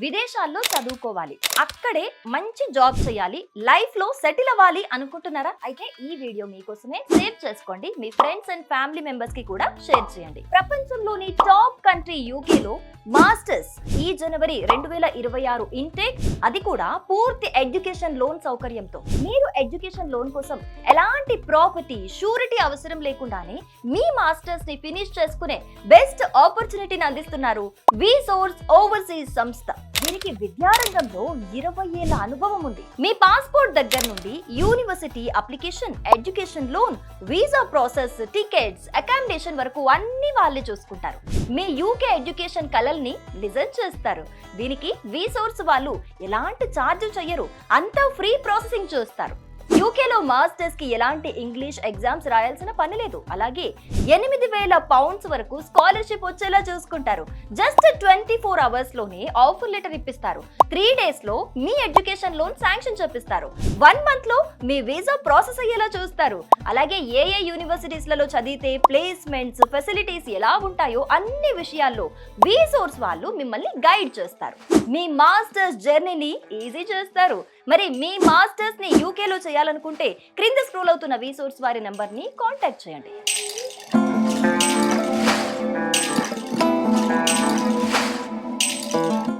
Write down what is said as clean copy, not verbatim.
విదేశాల్లో చదువుకోవాలి, అక్కడే మంచి జాబ్ చేయాలి, లైఫ్ లో సెటిల్ అవ్వాలి అనుకుంటున్నారా? అయితే ఈ వీడియో మీకోసమే. సేవ్ చేసుకోండి, మీ ఫ్రెండ్స్ అండ్ ఫ్యామిలీ మెంబర్స్ కి కూడా షేర్ చేయండి. ప్రపంచంలోని టాప్ కంట్రీ యూకేలో మాస్టర్స్ ఈ జనవరి 2026 ఇంటేక్, అది కూడా పూర్తి ఎడ్యుకేషన్ లోన్ సౌకర్యంతో. మీరు ఎడ్యుకేషన్ లోన్ కోసం ఎలాంటి ప్రాపర్టీ షూరిటీ అవసరం లేకుండానే మీ మాస్టర్స్ ని ఫినిష్ చేసుకునే బెస్ట్ ఆపర్చునిటీని అందిస్తున్నారు విసోర్స్ ఓవర్సీస్ సంస్థ. దీనికి విద్యారంగంలో 20 ఏళ్ల అనుభవం ఉంది. మీ పాస్పోర్ట్ దగ్గర నుండి university application, education loan, visa process, tickets, accommodation వరకు అన్ని వాళ్ళే చూసుకుంటారు. మీ యూకే ఎడ్యుకేషన్ కలల్ని నిజం చేస్తారు. దీనికి విసోర్స్ వాళ్ళు ఎలాంటి ఛార్జ్ చెయ్యరు, అంతా ఫ్రీ ప్రాసెసింగ్ చేస్తారు. యూకేలో మాస్టర్స్ కి ఎలాంటి ఇంగ్లీష్ ఎగ్జామ్స్ రాయాల్సిన పని లేదు. అలాగే 8,000 పౌండ్స్ వరకు స్కాలర్షిప్ వచ్చేలా చూసుకుంటారు. జస్ట్ 24 అవర్స్ లోనే ఆఫర్ లెటర్ ఇప్పిస్తారు. 3 డేస్ లో మీ ఎడ్యుకేషన్ లోన్ శాంక్షన్ చేపిస్తారు. 1 మంత్ లో మీ వీసా ప్రాసెస్ అయ్యేలా చూస్తారు. అలాగే ఏ యూనివర్సిటీస్ లలో చదివితే ప్లేస్మెంట్స్, ఫెసిలిటీస్ ఎలా ఉంటాయో అన్ని విషయాల్లో విసోర్స్ వాళ్ళు మిమ్మల్ని గైడ్ చేస్తారు. మీ మాస్టర్స్ జర్నీని ఈజీ చేస్తారు. మరి మీ మాస్టర్స్ ని యూకేలో చేయాలనుకుంటే క్రింద స్క్రోల్ అవుతున్న విసోర్స్ వారి నంబర్ ని కాంటాక్ట్ చేయండి.